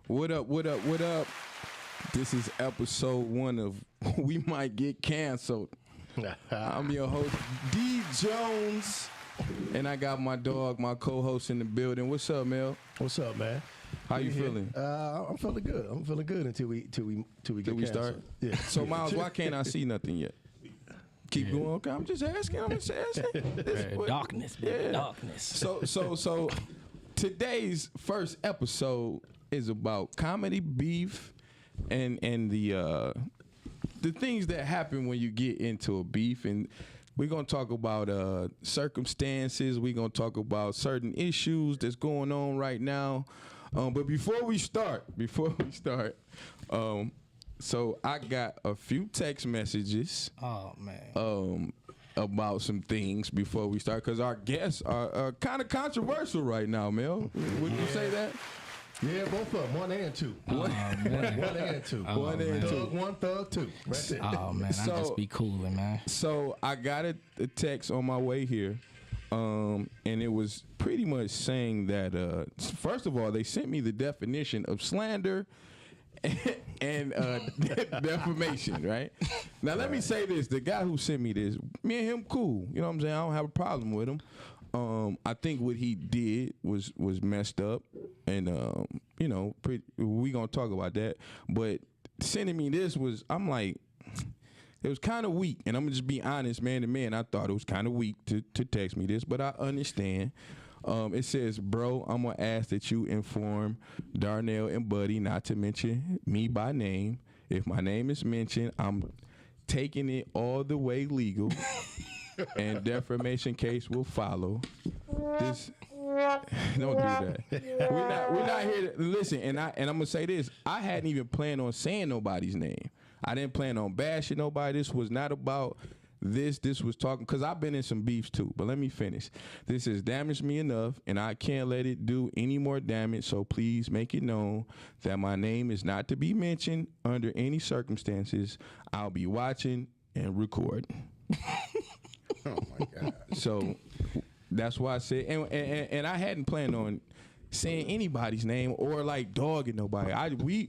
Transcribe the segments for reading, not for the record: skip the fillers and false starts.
What up, what up, what up? This is episode 1 of We Might Get Canceled. I'm your host, D Jones, and I got my dog, my co-host in the building. What's up, Mel? What's up, man? How you feeling? I'm feeling good. I'm feeling good until we get start. Yeah. So, Miles, why can't I see nothing yet? Keep going. Okay, I'm just asking. Darkness, Yeah. darkness. So today's first episode is about comedy beef and the things that happen when you get into a beef, and we're gonna talk about circumstances. We're gonna talk about certain issues that's going on right now. But before we start, so I got a few text messages. Oh man. About some things before we start, because our guests are kind of controversial right now, Mel. Wouldn't you say that? Yeah, both of them, 1 and 2. Oh, man. 1 and 2. Oh, 1 and 2. Thug 1, Thug 2. That's it. Oh man, I just be cooling, man. So I got a text on my way here, and it was pretty much saying that, first of all, they sent me the definition of slander and defamation, right? Now, let me say this. The guy who sent me this, me and him cool. You know what I'm saying? I don't have a problem with him. I think what he did was messed up, and we gonna talk about that. But sending me this I'm like, it was kind of weak, and I'm gonna just be honest, man to man. I thought it was kind of weak to text me this, but I understand. It says, bro, I'm gonna ask that you inform Darnell and Buddy not to mention me by name. If my name is mentioned, I'm taking it all the way legal. And defamation case will follow. Don't do that. We're not here to listen. And I'm gonna say this. I hadn't even planned on saying nobody's name. I didn't plan on bashing nobody. This was not about this. This was talking, because I've been in some beefs too. But let me finish. This has damaged me enough, and I can't let it do any more damage. So please make it known that my name is not to be mentioned under any circumstances. I'll be watching and recording. Oh, my God. So that's why I said, and I hadn't planned on saying anybody's name or like dogging nobody.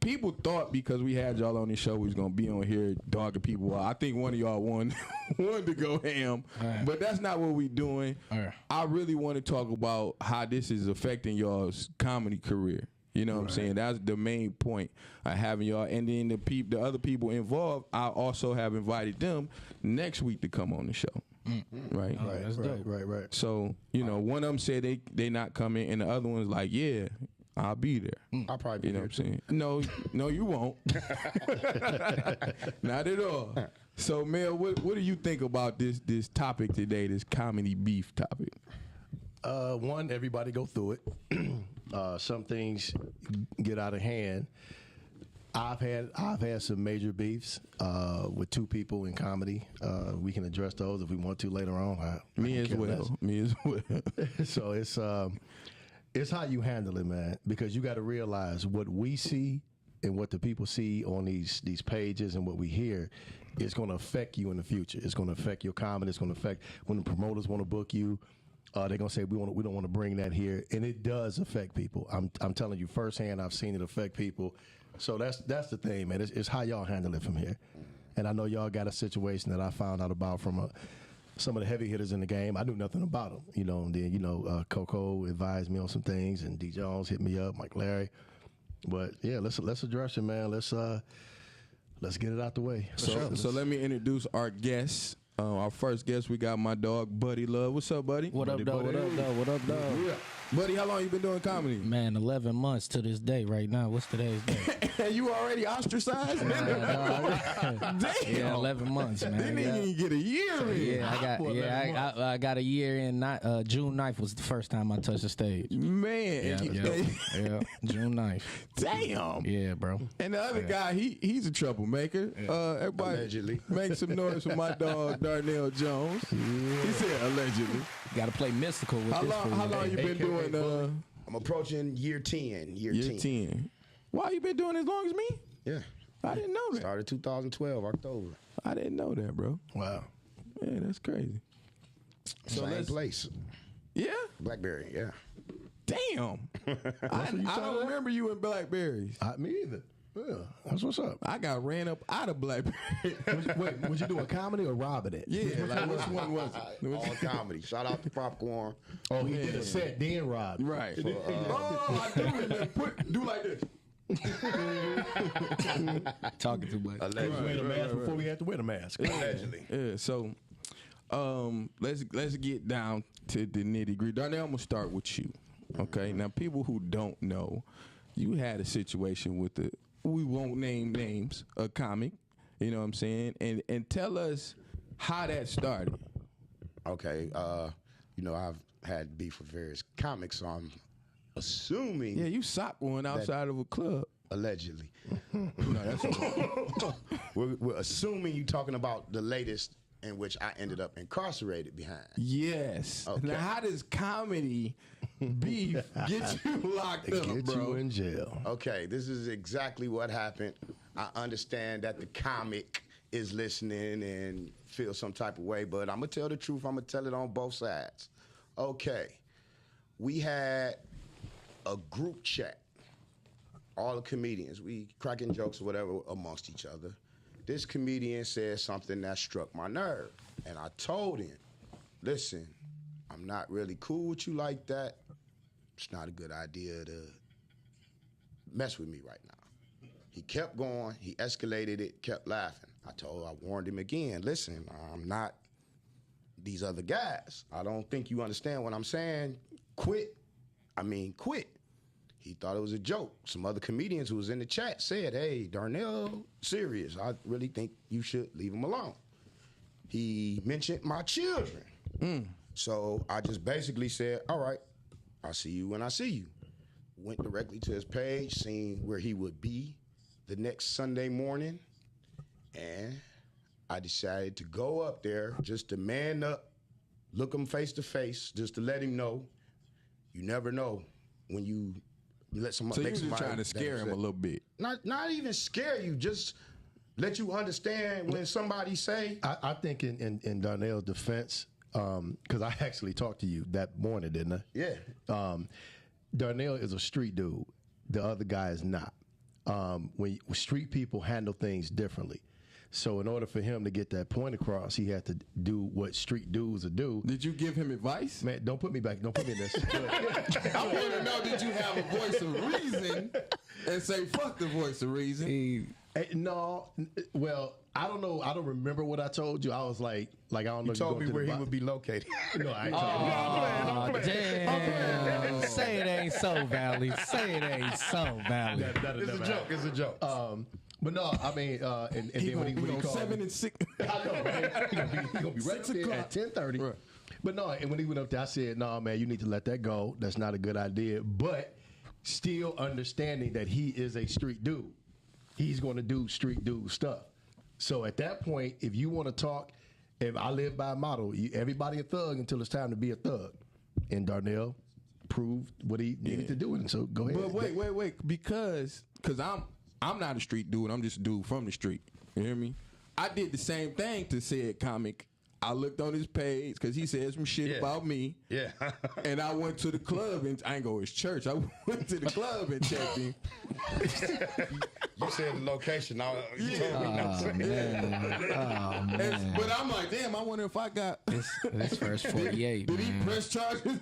People thought because we had y'all on the show, we was gonna be on here dogging people. Well, I think one of y'all wanted to go ham, right. But that's not what we doing. Right. I really want to talk about how this is affecting y'all's comedy career. You know what I'm saying? That's the main point of having y'all. And then the other people involved, I also have invited them next week to come on the show. Mm-hmm. Right? Oh, that's dope. Right. So, one of them said they not coming, and the other one's like, yeah, I'll be there. I'll probably be there. there. What I'm saying? No, you won't. Not at all. So, Mel, what do you think about this topic today, this comedy beef topic? One, everybody go through it. Some things get out of hand. I've had some major beefs with 2 people in comedy. We can address those if we want to later on. Me as well. So it's how you handle it, man. Because you got to realize what we see and what the people see on these pages and what we hear is going to affect you in the future. It's going to affect your comedy. It's going to affect when the promoters want to book you. They're gonna say we don't want to bring that here, and it does affect people. I'm telling you firsthand. I've seen it affect people. So that's the thing, man. It's how y'all handle it from here. And I know y'all got a situation that I found out about from some of the heavy hitters in the game. I knew nothing about them, And then Coco advised me on some things, and D Jones hit me up, Mike Larry. But yeah, let's address it, man. Let's get it out the way. So let me introduce our guests. Our first guest, we got my dog, Buddy Love. What's up, Buddy? What up, dog? Yeah. Buddy, how long you been doing comedy? Man, 11 months to this day right now. What's today's day? You already ostracized? Damn. Yeah, 11 months, man. Didn't even get a year in. Yeah, I got a year in. June 9th was the first time I touched the stage. Man. Yeah, June 9th. Damn. Yeah, bro. And the other guy, he's a troublemaker. Everybody Allegedly. Make some noise for my dog, Darnell Jones. He said allegedly. Got to play mystical with this. How long you been doing? I'm approaching year 10. Year 10. Why you been doing as long as me? Yeah. I didn't know that. Started 2012, October. I didn't know that, bro. Wow. Yeah, that's crazy. Same place. Yeah? Blackberry, yeah. Damn. I don't remember you in Blackberries. Me either. Yeah, that's what's up. I got ran up out of Blackberry. Wait, was you doing comedy or robbing it? Yeah, like which one was it? All comedy. Shout out to Popcorn. Oh, he did a set, then robbed. Right. I do remember. Do like this. Talking too much. Allegedly. Wear the mask before we had to wear the mask. Allegedly. Yeah, so let's get down to the nitty gritty. Darnell, I'm gonna start with you. Okay. Now, people who don't know, you had a situation with we won't name names, a comic. You know what I'm saying? And tell us how that started. Okay. I've had beef with various comics, so I'm assuming. Yeah, you socked one outside of a club. Allegedly. No, that's We're assuming you talking about the latest in which I ended up incarcerated behind. Yes. Okay. Now, how does comedy beef get you locked up, Get bro? you in jail. Okay, this is exactly what happened. I understand that the comic is listening and feels some type of way, but I'm going to tell the truth. I'm going to tell it on both sides. Okay, we had a group chat. All the comedians, we cracking jokes or whatever amongst each other. This comedian said something that struck my nerve. And I told him, listen, I'm not really cool with you like that. It's not a good idea to mess with me right now. He kept going. He escalated it, kept laughing. I warned him again, listen, I'm not these other guys. I don't think you understand what I'm saying. Quit. He thought it was a joke. Some other comedians who was in the chat said, hey, Darnell, serious. I really think you should leave him alone. He mentioned my children. So I just basically said, all right, I'll see you when I see you. Went directly to his page, seen where he would be the next Sunday morning, and I decided to go up there just to man up, look him face to face, just to let him know. You never know when you let somebody. So you just trying to scare him a little bit. Not even scare you, just let you understand when somebody say. I think in Darnell's defense, because I actually talked to you that morning, didn't I? Yeah. Darnell is a street dude. The other guy is not. When street people handle things differently. So in order for him to get that point across, he had to do what street dudes would do. Did you give him advice? Man, don't put me back. Don't put me in this. I want to know, did you have a voice of reason and say, fuck the voice of reason? No. Well, I don't know. I don't remember what I told you. I was like I don't know. You told me where he would be located. No, I ain't told you. Damn. Say it ain't so, Valley. Say it ain't so, Valley. It's a joke. It's a joke. But no, I mean, and then when he called 7 and 6. I know, right? He gonna be right up there at 10:30. Right. But no, and when he went up there, I said, "No, man, you need to let that go. That's not a good idea." But still understanding that he is a street dude, he's going to do street dude stuff. So at that point, if you want to talk, if I live by a motto, everybody a thug until it's time to be a thug, and Darnell proved what he needed to do, and so go ahead. But wait, because I'm not a street dude. I'm just a dude from the street. You hear me? I did the same thing to said comic. I looked on his page because he said some shit about me. Yeah. And I went to the club, and I ain't go to his church. I went to the club and checked him. You said the location. You told me not to. Man. But I'm like, damn, I wonder if I got... This first 48, Did he man. press charges?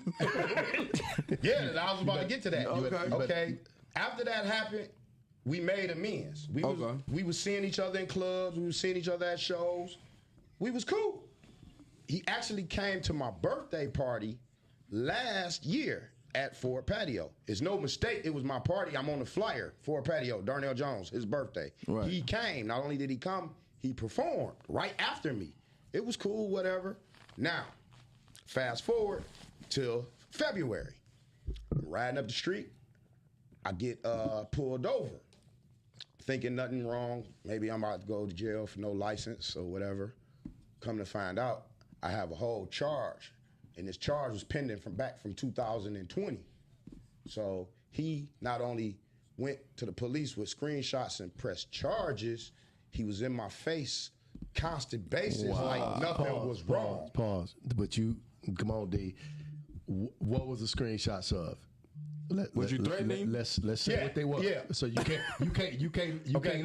Yeah, I was about to get to that. Okay. Okay. After that happened, we made amends. We was seeing each other in clubs. We was seeing each other at shows. We was cool. He actually came to my birthday party last year at Ford Patio. It's no mistake. It was my party. I'm on the flyer. Ford Patio, Darnell Jones, his birthday. Right. He came. Not only did he come, he performed right after me. It was cool, whatever. Now, fast forward till February. I'm riding up the street. I get pulled over. Thinking nothing wrong. Maybe I'm about to go to jail for no license or whatever. Come to find out, I have a whole charge. And this charge was pending back from 2020. So he not only went to the police with screenshots and pressed charges, he was in my face constant basis like nothing was wrong. Pause. But you, come on, D. What was the screenshots of? Was you threatening? Let's say Yeah, what they want. yeah. So you can't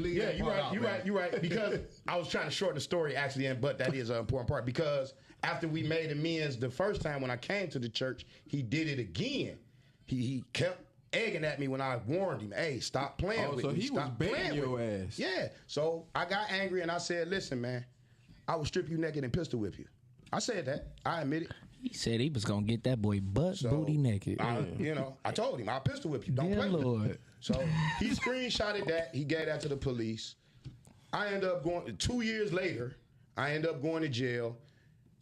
leave. Yeah, that you're part right. out, You're man. right. You're right. Because I was trying to shorten the story actually, but that is an important part. Because after we made amends the first time when I came to the church, he did it again. He kept egging at me when I warned him, "Hey, stop playing with so me." he was Stop baiting playing your with me." ass. Yeah. So I got angry and I said, "Listen, man, I will strip you naked and pistol whip you." I said that. I admit it. He said he was gonna get that boy butt So, booty naked. I told him I'll pistol whip you. Don't Dear play with me. Lord. So he screenshotted that. He gave that to the police. I ended up going 2 years later. I ended up going to jail.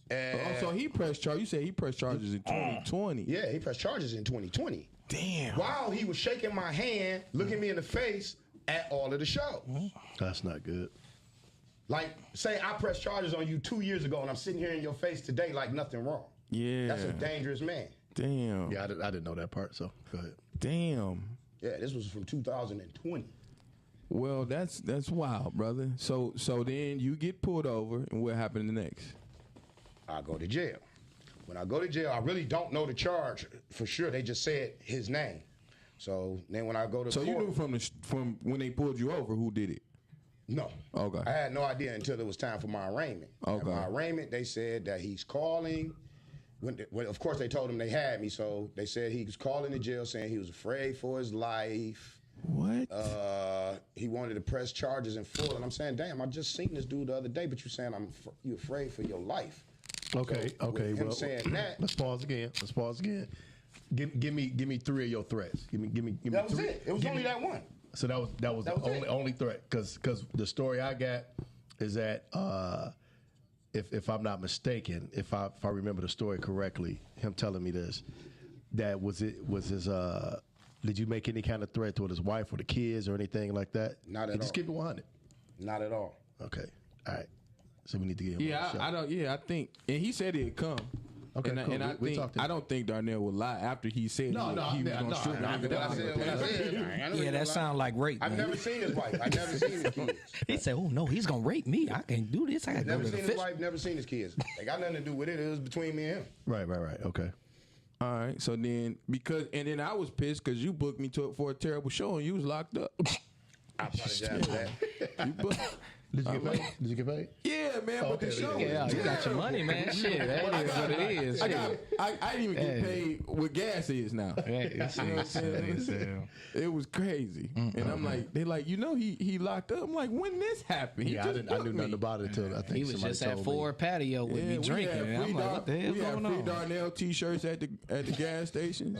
And So he pressed charges. You said he pressed charges in 2020. yeah, he pressed charges in 2020. Damn. While he was shaking my hand, looking me in the face at all of the shows. That's not good. Like, say I pressed charges on you 2 years ago, and I'm sitting here in your face today like nothing wrong. Yeah. That's a dangerous man. Damn. Yeah, I didn't know that part. So go ahead. Damn. Yeah, this was from 2020. Well, that's wild, brother. So then you get pulled over, and what happened next? I go to jail. When I go to jail, I really don't know the charge for sure. They just said his name. So then when I go to So court, you knew from when they pulled you over who did it? no. Okay. I had no idea until it was time for my arraignment. Okay. At my arraignment, they said that he's calling. When of course, they told him they had me, so they said he was calling the jail saying he was afraid for his life. What? He wanted to press charges in full, and I'm saying, damn, I just seen this dude the other day, but you saying you afraid for your life? Okay. So, Okay. with him Well, saying that, let's pause again. Give me 3 of your threats. Give me. that was three. it. It was Give only me- that one. So that was That was the it. only threat because the story I got is that if I'm not mistaken, if I remember the story correctly, him telling me this, that was his did you make any kind of threat toward his wife or the kids or anything like that? Not at Just all. keep it 100. Not at all. Okay, all right. So we need to get him. Yeah, on the show. I don't. Yeah, I think, and he said it'd come. Okay, and, cool. and I We think talked to I him. don't think Darnell would lie after he said he was going to strip I- me. What I said. Yeah, that sound like rape. I've man. never seen his wife. I've never seen his kids. He said, "Oh no, he's gonna rape me. I can't do this. I gotta go Never to the seen his fish." wife. Never seen his kids. They got nothing to do with it. It was between me and him. Right. Okay. All right. So then, and then I was pissed because you booked me for a terrible show and you was locked up. I apologize for that. You booked. Did you get paid? Yeah, man, but Okay, the show. Yeah, you got your money, man. Shit, that is what it is. I Shit. didn't even get paid what gas is now. Hey, it's- You know what I'm saying? It was crazy, and I'm like, they like, he locked up. I'm like, when this happened? He Yeah, just I booked knew me. nothing about it until I think He was somebody just at told Ford patio with me we drinking. had And I'm free like, what the hell we had going free on? Darnell T-shirts at the gas station.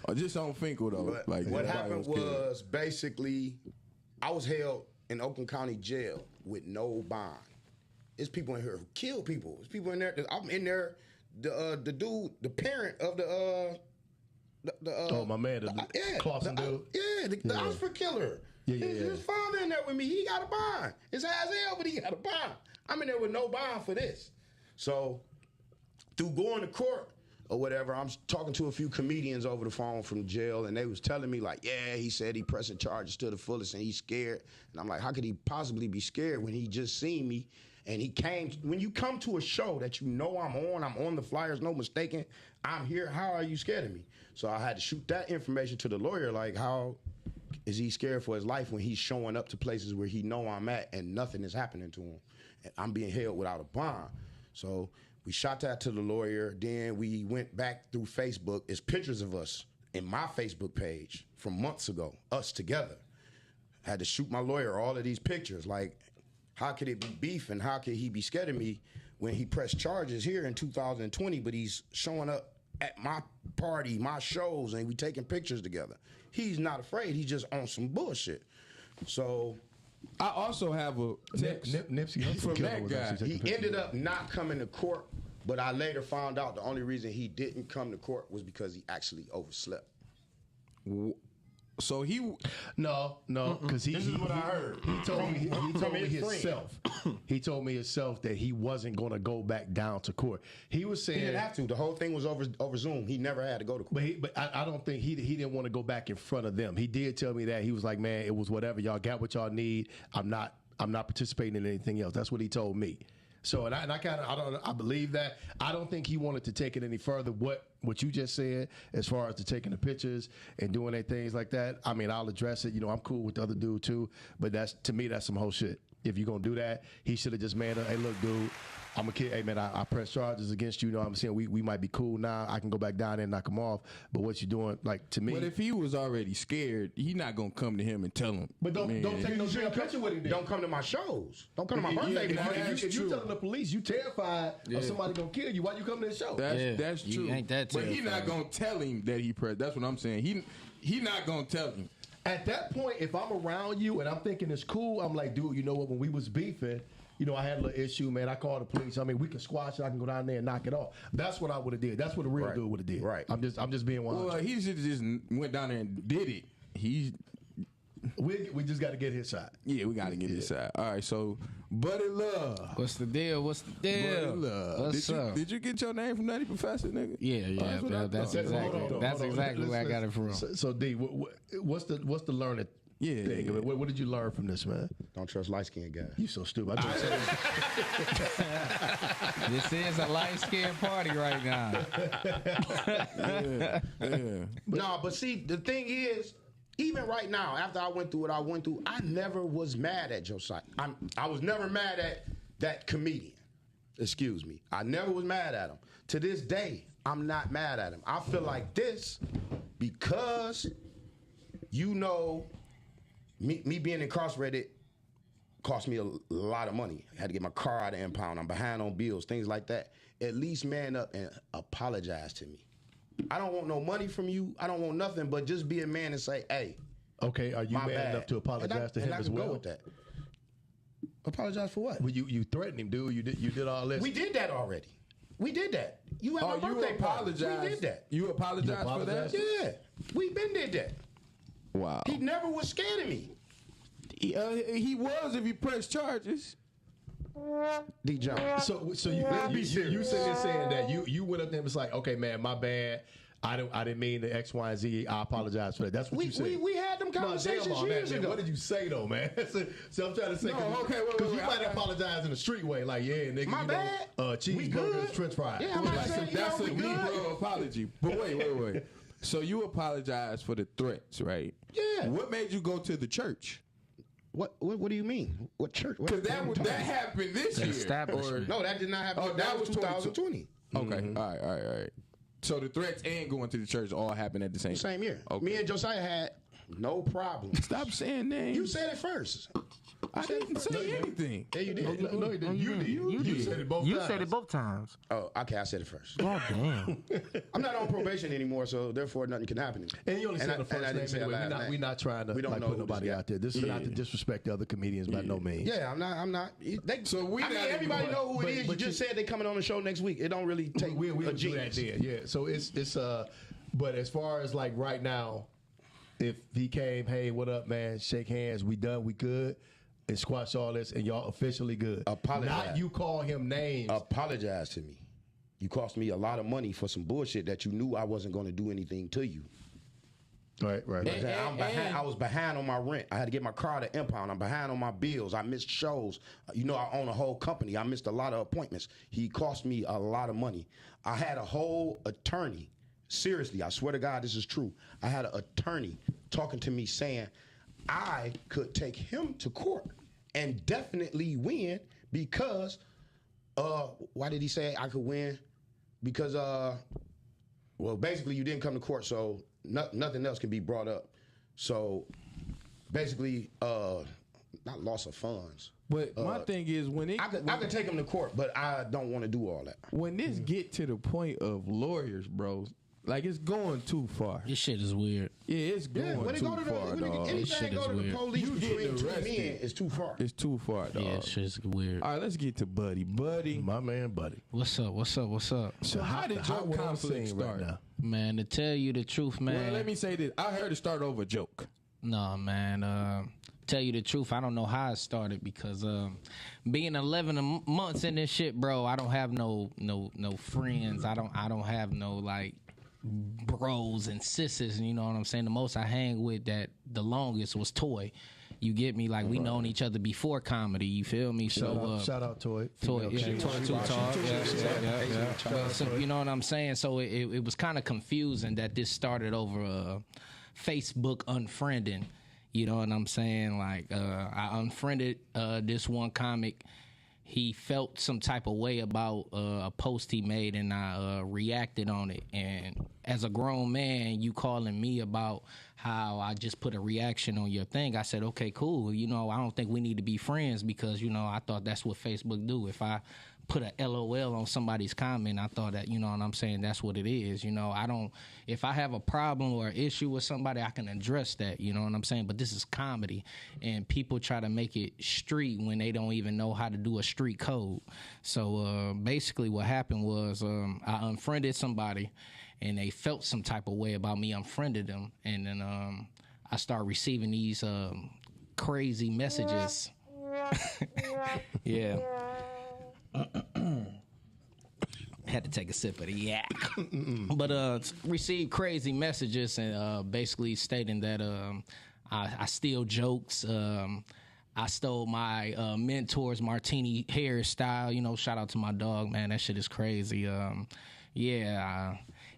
Or just on Finkel though. But Like what everybody happened killed. was basically, I was held in Oakland County Jail with no bond. There's people in here who kill people. There's people in there. I'm in there. The dude, the parent of the Oh, my man, the Clausen dude. the Oxford killer. Yeah. His father in there with me. He got a bond. It's high as hell, but he got a bond. I'm in there with no bond for this. So through going to court or whatever, I'm talking to a few comedians over the phone from jail, and they was telling me like, yeah, he said he pressing charges to the fullest and he's scared. And I'm like, how could he possibly be scared when he just seen me? And he came. When you come to a show that you know I'm on the flyers, no mistaking, I'm here. How are you scared of me? So I had to shoot that information to the lawyer, like, how is he scared for his life when he's showing up to places where he know I'm at and nothing is happening to him? And I'm being held without a bond. So we shot that to the lawyer. Then we went back through Facebook. It's pictures of us in my Facebook page from months ago, us together. Had to shoot my lawyer all of these pictures. Like, how could it be beef and how could he be scared of me when he pressed charges here in 2020, but he's showing up at my party, my shows, and we taking pictures together? He's not afraid. He's just on some bullshit. So I also have a text Nipsey Hussle from killer that was guy. actually he taking pictures ended of up not coming to court, but I later found out the only reason he didn't come to court was because he actually overslept. So he No, because This is what I heard. He told me his friend. himself. He told me himself that he wasn't going to go back down to court. He was saying He didn't have to. The whole thing was over Zoom. He never had to go to court. But I don't think he didn't want to go back in front of them. He did tell me that. He was like, man, it was whatever. Y'all got what y'all need. I'm not participating in anything else. That's what he told me. So and I kind of I believe that. I don't think he wanted to take it any further. What you just said, as far as the taking the pictures and doing their things like that. I mean, I'll address it. You know, I'm cool with the other dude too. But that's, to me, that's some whole shit. If you're gonna do that, he should have just made a, hey, look, dude, I'm a kid. Hey, man, I press charges against you. You know what I'm saying? We might be cool now. I can go back down there and knock him off. But what you doing, like, to me. But if he was already scared, he not gonna come to him and tell him. But don't take no damn picture with him then. Don't come to my shows. Don't come to my birthday party. If you telling the police you terrified of somebody gonna kill you, why you come to the show? That's You true. ain't that but he terrified. not gonna tell him that he pressed. That's what I'm saying. He not gonna tell him. At that point, if I'm around you and I'm thinking it's cool, I'm like, dude, you know what? When we was beefing, you know, I had a little issue, man. I called the police. I mean, we can squash it. I can go down there and knock it off. That's what I would have did. That's what a real dude would have did. Right. I'm just being 100. Well, he should have just went down there and did it. We just got to get his side. We gotta get this out. All right, so Buddy Love. What's the deal? What's the Buddy deal? Love. What's up? Did you get your name from Nutty Professor, nigga? Yeah, what I that's thought. exactly where I got it from. So D, what's the learning Yeah, thing? yeah. What did you learn from this, man? Don't trust light-skinned guys. You so stupid. I just said This is a light-skinned party right now. Yeah. No, but see, the thing is, even right now, after I went through what I went through, I never was mad at Josiah. I was never mad at that comedian. Excuse me. I never was mad at him. To this day, I'm not mad at him. I feel like this because, you know, me being incarcerated cost me a lot of money. I had to get my car out of impound. I'm behind on bills, things like that. At least man up and apologize to me. I don't want no money from you. I don't want nothing, but just be a man and say, hey, okay, are you my man bad. enough to apologize to him and I as can well? Go with that. Apologize for what? Well, you threatened him, dude. You did all this. We did that already. We did that. You had Oh, my you birthday party. apologized. We did that. You apologized for that? Yeah, we been did that. Wow. He never was scared of me. He was if he pressed charges. D. Jones. So you sitting there saying that you went up there and was like, okay, man, my bad. I didn't mean the X, Y, and Z. I apologize for that. That's what you said. We had them conversations damn all years that, man. ago. What did you say though, man? so I'm trying to say, No, okay, wait, because wait, you wait, might I- apologize in the street way, like, yeah, nigga, My you bad. know, We good. cheeseburgers, French fries. Yeah, I'm not saying, That's a we good. Negro apology. But wait. So you apologized for the threats, right? Yeah. What made you go to the church? What do you mean? What church? What, Because that happened this year. establishment. No, that did not happen. Oh, that was 2020. Okay. All right. So the threats and going to the church all happened at the same time. Same year. Okay. Me and Josiah had no problem. Stop saying names. You said it first. I didn't say anything. Yeah, you did. No, you didn't. You said it both You times. said it both times. Oh, okay. I said it first. God damn. I'm not on probation anymore, so therefore nothing can happen to me. And you only said I- the first and I name didn't say anyway. the last We're name. not trying to We don't like know put who this nobody guy- out there. This is not to disrespect the other comedians by no means. Yeah, I'm not. So we I mean, not even everybody going- know who it is. but you just said they coming on the show next week. It don't really take we a do that genius. then, yeah. So it's but as far as like right now, if he came, hey, what up, man? Shake hands, we done, we good, and squash all this, and y'all officially good. Apologize. Not you call him names. Apologize to me. You cost me a lot of money for some bullshit that you knew I wasn't going to do anything to you. Right. I was behind on my rent. I had to get my car to impound. I'm behind on my bills. I missed shows. You know, I own a whole company. I missed a lot of appointments. He cost me a lot of money. I had a whole attorney. Seriously, I swear to God, this is true. I had an attorney talking to me saying I could take him to court and definitely win because, why did he say I could win? Because, well, basically you didn't come to court, so nothing else can be brought up. So basically, not loss of funds. But my thing is I could take him to court, but I don't want to do all that. when this get to the point of lawyers, bro, like it's going too far. This shit is weird. Yeah, it's going When it too go to far, dog. This shit anything is go to the weird. police You between getting two arrested. men is too far. It's too far, dog. Yeah, shit's weird. All right, let's get to Buddy. Buddy, My man, buddy. What's up? so how did your what I'm conflict seeing right start? now. Man, to tell you the truth, man. Well, let me say this. I heard it start over a joke. No, man. Tell you the truth, I don't know how it started because being 11 months in this shit, bro, I don't have no friends. I don't have no like bros and sisters. You know what I'm saying? The most I hang with that the longest was Toy, You get me? Like we known each other before comedy. You feel me? So shout out Toy. Toy, yeah, Toy Too Tall. Yeah. So you know what I'm saying? So it was kind of confusing that this started over Facebook unfriending. You know what I'm saying? Like I unfriended this one comic. He felt some type of way about a post he made, and I reacted on it. And as a grown man, you calling me about how I just put a reaction on your thing. I said, okay, cool. You know, I don't think we need to be friends because, you know, I thought that's what Facebook do. If I put a LOL on somebody's comment, I thought that, you know what I'm saying, that's what it is. You know, if I have a problem or issue with somebody, I can address that, you know what I'm saying? But this is comedy, and people try to make it street when they don't even know how to do a street code. So basically what happened was I unfriended somebody, and they felt some type of way about me unfriended them, and then I started receiving these crazy messages. Yeah. Had to take a sip of the yak. But received crazy messages and basically stating that I steal jokes. I stole my mentor's Martini hairstyle. You know, shout out to my dog, man. That shit is crazy.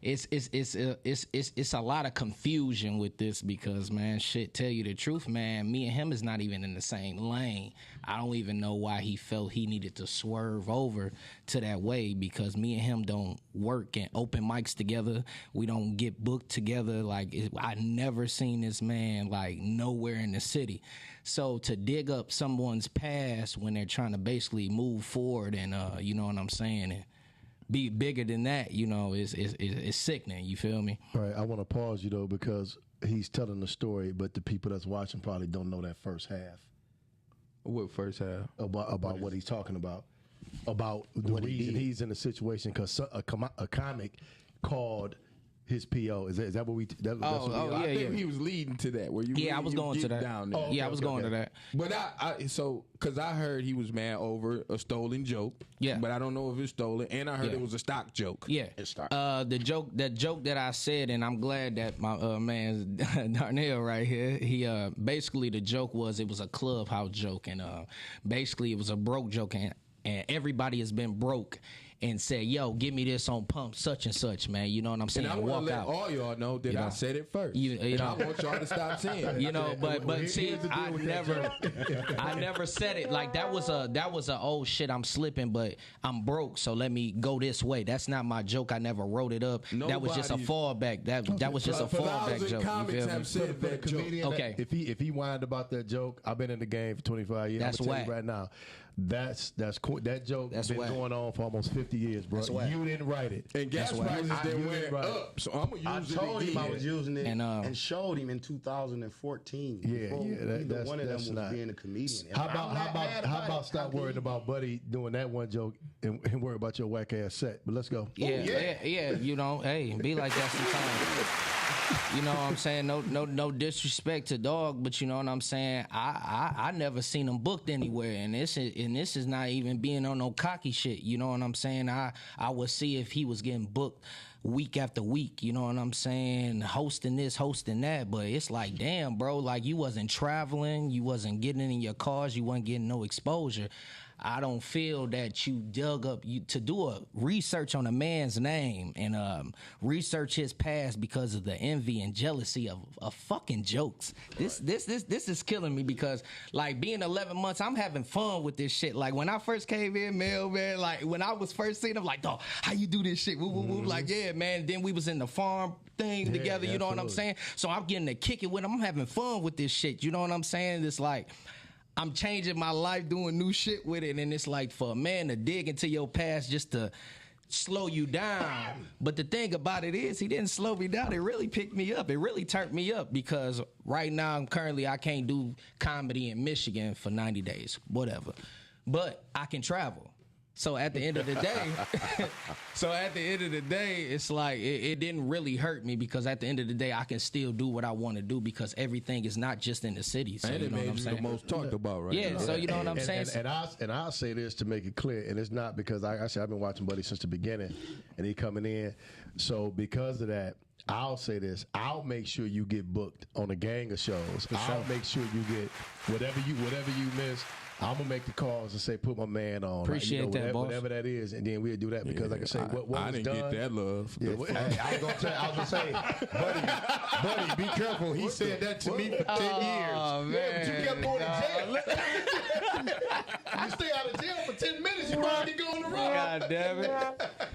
It's a lot of confusion with this because, man, shit, tell you the truth, man, me and him is not even in the same lane. I don't even know why he felt he needed to swerve over to that way because me and him don't work and open mics together. We don't get booked together. Like, I never seen this man, like, nowhere in the city. So to dig up someone's past when they're trying to basically move forward and, you know what I'm saying, and be bigger than that, you know, is sickening. You feel me? All right, I want to pause you though because he's telling the story, but the people that's watching probably don't know that first half. What first half? About what he's talking about the reason he's in the situation because a comic called his PO. Is that what we? I think he was leading to that. Where you? I was going to that. Down there. I was going to that. But because I heard he was mad over a stolen joke. Yeah. But I don't know if it's stolen, and I heard it was a stock joke. Yeah. It's stock. The joke that I said, and I'm glad that my man Darnell right here. He basically the joke was it was a Clubhouse joke, and basically it was a broke joke, and everybody has been broke. And say, yo, give me this on pump such and such, man. You know what I'm saying? And I want to let all y'all know that I said it first. And I want y'all to stop saying it. You know, but see, I never said it. Like that was a oh shit, I'm slipping, but I'm broke, so let me go this way. That's not my joke. I never wrote it up. That was just a fallback. That was just a fallback joke. Comics have said that joke. Okay. If he whined about that joke, I've been in the game for 25 years. That's I'm gonna whack. tell you right now. That's cool. That joke has been whack. going on for almost 50 years, bro. You didn't write it. And gas prices then went up, so I'm gonna use it again. I told him I was using it And, and showed him in 2014. That's one of them was not being a comedian. How about stop worrying about Buddy doing that one joke and worry about your whack ass set? But let's go. Yeah. You know, hey, be like that sometimes. You know what I'm saying? No disrespect to dog, but you know what I'm saying? I never seen him booked anywhere, and this is not even being on no cocky shit. You know what I'm saying? I would see if he was getting booked week after week, you know what I'm saying? Hosting this, hosting that, but it's like, damn, bro, like you wasn't traveling, you wasn't getting in your cars, you wasn't getting no exposure. I don't feel that you dug up to do a research on a man's name and research his past because of the envy and jealousy of fucking jokes. This is killing me because like being 11 months, I'm having fun with this shit. Like when I first came in, man, like when I was first seeing him, like, dog, how you do this shit? Woo, woo, woo. Like, yeah, man. Then we was in the farm thing together. You know what I'm saying? So I'm getting to kick it with him. I'm having fun with this shit. You know what I'm saying? It's like I'm changing my life, doing new shit with it, and it's like for a man to dig into your past just to slow you down. But the thing about it is, he didn't slow me down. It really picked me up. It really turned me up because right now, I can't do comedy in Michigan for 90 days, whatever. But I can travel. So at the end of the day, it's like it didn't really hurt me because at the end of the day, I can still do what I want to do because everything is not just in the city. So and you it know made what I'm you saying? the most talked about right now. So you know what I'm saying? And I'll say this to make it clear, and it's not because I've been watching Buddy since the beginning, and he coming in. So because of that, I'll say this. I'll make sure you get booked on a gang of shows. I'll make sure you get whatever you miss. I'm gonna make the calls and say, put my man on. Appreciate that, boss. Whatever that is, and then we'll do that because, like I say, what I was didn't done. get that love. Yeah, hey, I was gonna say, buddy, be careful. He said that to me for 10 years. Oh, Yeah, but you man, kept going to jail. You stay out of jail for 10 minutes, you probably go on the road. God damn it.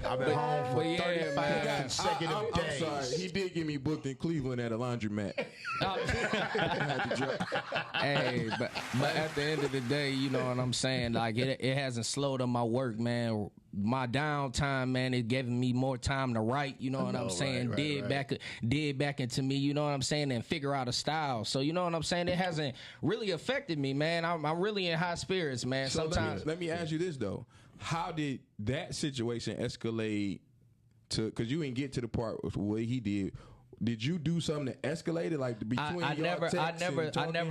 I've been home for But yeah, 35 man. consecutive I'm days. sorry. He did get me booked in Cleveland at a laundromat. Hey, but at the end of the day, you know what I'm saying? Like, it hasn't slowed up my work, man. My downtime, man, is giving me more time to write. You know what I'm saying? Dig back into me. You know what I'm saying? And figure out a style. So you know what I'm saying? It hasn't really affected me, man. I'm really in high spirits, man. So Sometimes. let me ask you this though: how did that situation escalate to? Because you didn't get to the part of what he did. Did you do something that escalated, like between I never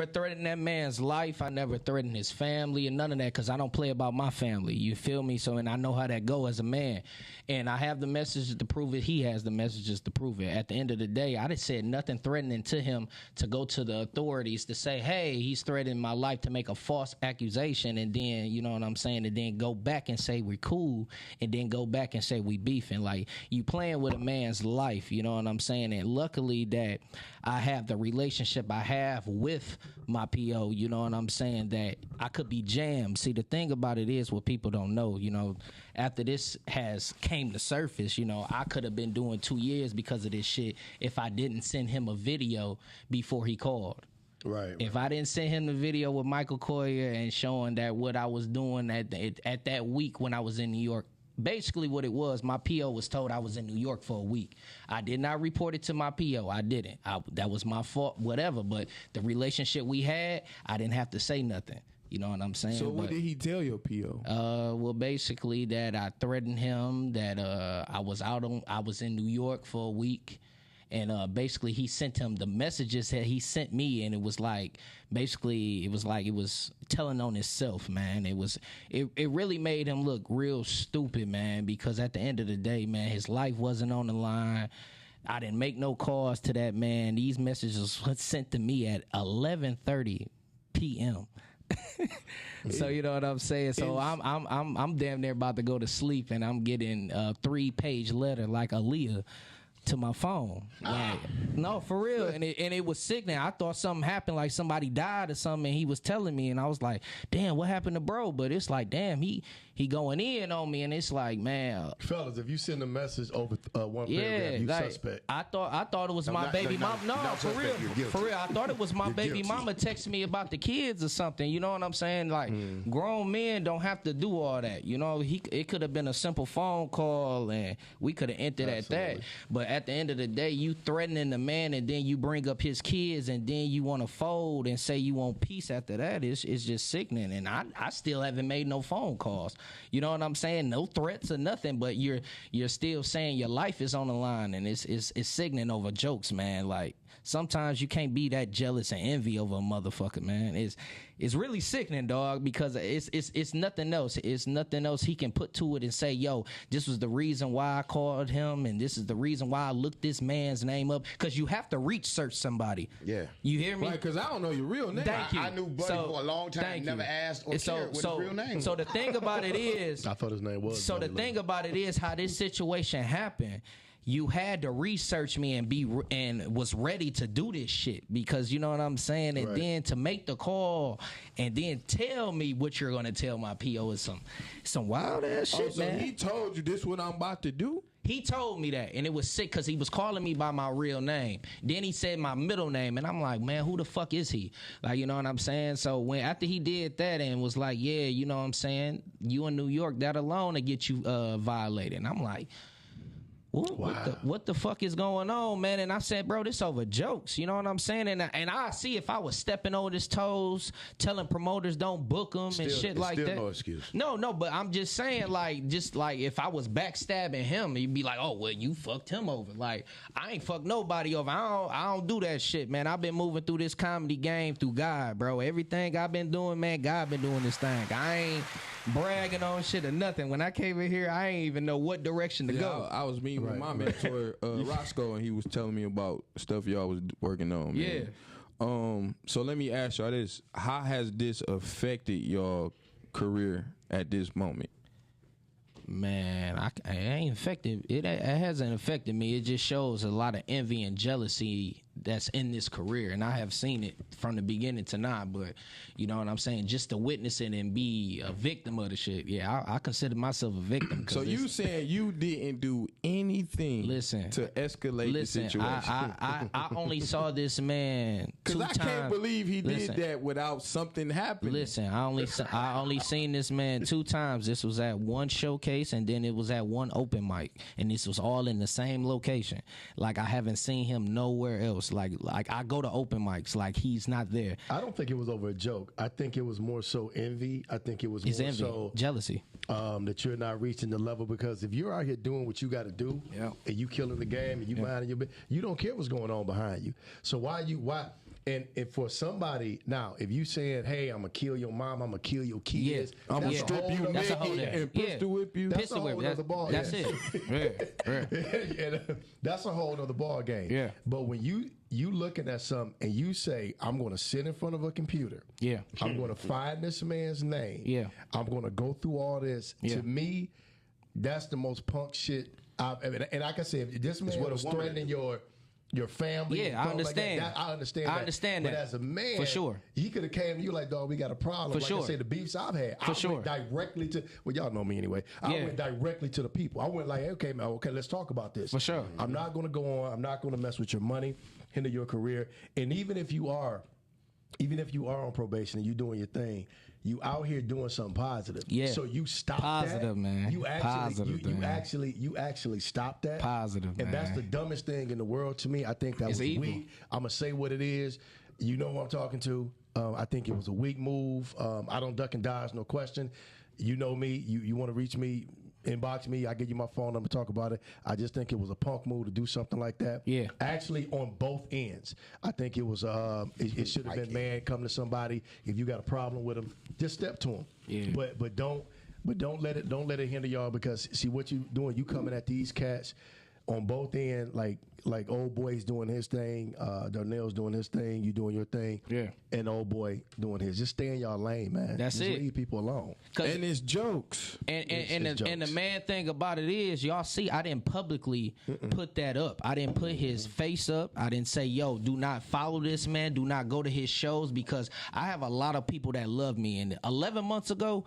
threatened that man's life. I never threatened his family and none of that because I don't play about my family. You feel me? So, and I know how that go as a man, and I have the messages to prove it. He has the messages to prove it. At the end of the day, I didn't said nothing threatening to him to go to the authorities to say, hey, he's threatening my life, to make a false accusation, and then you know what I'm saying, and then go back and say we're cool, and then go back and say we beefing. Like, you playing with a man's life. You know what I'm saying? And luckily that I have the relationship I have with my PO, you know what I'm saying, that I could be jammed. See, the thing about it is what people don't know, you know, after this has came to surface, you know, I could have been doing 2 years because of this shit if I didn't send him a video before he called. Right. If I didn't send him the video with Michael Coyer and showing that what I was doing at that week when I was in New York, basically what it was, my PO was told I was in New York for a week. I did not report it to my PO. I didn't. That was my fault, whatever. But the relationship we had, I didn't have to say nothing. You know what I'm saying? So what did he tell your PO? Well, basically that I threatened him, that I was in New York for a week. And basically he sent him the messages that he sent me, and it was like it was telling on himself, man. It really made him look real stupid, man, because at the end of the day, man, his life wasn't on the line. I didn't make no calls to that man. These messages were sent to me at 11:30 p.m. So you know what I'm saying. So I'm damn near about to go to sleep, and I'm getting a 3-page letter like Aaliyah to my phone. Like, no, for real. And it was sickening. I thought something happened, like somebody died or something, and he was telling me, and I was like, damn, what happened to bro? But it's like, damn, he going in on me, and it's like, man. Fellas, if you send a message over one paragraph, you like, suspect. I thought it was my baby mama. No, for real. For real. I thought it was my baby mama texting me about the kids or something. You know what I'm saying? Like, grown men don't have to do all that. You know, it could have been a simple phone call, and we could have ended at that. But at the end of the day, you threatening the man, and then you bring up his kids, and then you want to fold and say you want peace after that. It's just sickening. And I still haven't made no phone calls. You know what I'm saying? No threats or nothing, but you're still saying your life is on the line, and it's sickening over jokes, man. Like, sometimes you can't be that jealous and envy over a motherfucker, man. It's really sickening, dog, because it's nothing else. It's nothing else he can put to it and say, yo, this was the reason why I called him, and this is the reason why I looked this man's name up, because you have to research somebody. Yeah. You hear me? Right, because I don't know your real name. Thank you. I knew Buddy for a long time, never asked or cared what his real name So was. the thing about it is, I thought his name was. so the thing about it is how this situation happened. You had to research me and was ready to do this shit, because you know what I'm saying. And then to make the call and then tell me what you're gonna tell my PO is some wild ass shit, so man. he told you this what I'm about to do? He told me that, and it was sick because he was calling me by my real name. Then he said my middle name, and I'm like, man, who the fuck is he? Like, you know what I'm saying? So after he did that and was like, yeah, you know what I'm saying, you in New York, that alone to get you violated. And I'm like, what the fuck is going on, man? And I said, bro, this over jokes. You know what I'm saying? And I see if I was stepping on his toes, telling promoters don't book him and shit like that. No excuse. No, but I'm just saying, like, if I was backstabbing him, he'd be like, oh, well, you fucked him over. Like, I ain't fucked nobody over. I don't do that shit, man. I've been moving through this comedy game through God, bro. Everything I've been doing, man, God been doing this thing. bragging on shit or nothing. When I came in here, I ain't even know what direction to go. I was meeting with my mentor, Roscoe, and he was telling me about stuff y'all was working on. Man. Yeah. So let me ask y'all this: how has this affected y'all career at this moment? Man, it ain't affected. It hasn't affected me. It just shows a lot of envy and jealousy that's in this career, and I have seen it from the beginning to now. But you know what I'm saying? Just to witness it and be a victim of the shit. Yeah, I consider myself a victim. So you saying you didn't do anything? to escalate the situation? I only saw this man because I can't believe he did that without something happening. Listen, I only seen this man 2 times. This was at one showcase, and then it was at one open mic, and this was all in the same location. Like I haven't seen him nowhere else. Like I go to open mics, like he's not there. I don't think it was over a joke. I think it was more so envy. I think it was it's more envy, so jealousy. That you're not reaching the level, because if you're out here doing what you got to do, and you killing the game, and you minding your business, you don't care what's going on behind you. So why? And for somebody now, if you saying, "Hey, I'm gonna kill your mom, I'm gonna kill your kids, I'm gonna strip you naked and pistol whip you," that's a whole other ball. That's it. That's a whole other ball game. Yeah. But when you looking at something and you say, "I'm gonna sit in front of a computer. Yeah. I'm gonna find this man's name. Yeah. I'm gonna go through all this." Yeah. To me, that's the most punk shit I've ever. And like I said, if this man was threatening your family. Yeah, I understand. Like I understand. I understand that. that. But as a man, for sure, he could have came to you like, "Dog, we got a problem." For like sure. I say, the beefs I've had, For sure. went directly to. Well, y'all know me anyway. I went directly to the people. I went like, "Okay, man, okay, let's talk about this." For sure. I'm not going to go on. I'm not going to mess with your money, hinder your career. And even if you are on probation and you doing your thing, you out here doing something positive. Yeah. So you stop positive, that. Man. You actually stop that. Positive, and man. that's the dumbest thing in the world to me. I think that was weak. I'm gonna say what it is. You know who I'm talking to. I think it was a weak move. I don't duck and dodge, no question. You know me. You want to reach me, inbox me. I give you my phone number, talk about it. I just think it was a punk move to do something like that. Yeah. Actually, on both ends, I think it was. It should have been, man, come to somebody. If you got a problem with him, just step to him. Yeah. But don't let it hinder y'all, because see what you doing. You coming at these cats on both ends, like old boy's doing his thing, Darnell's doing his thing, you doing your thing, and old boy doing his. Just stay in y'all lane, man. That's just it. Leave people alone. And it's jokes. And the main thing about it is, y'all see, I didn't publicly put that up. I didn't put his face up. I didn't say, "Yo, do not follow this man. Do not go to his shows," because I have a lot of people that love me. And 11 months ago,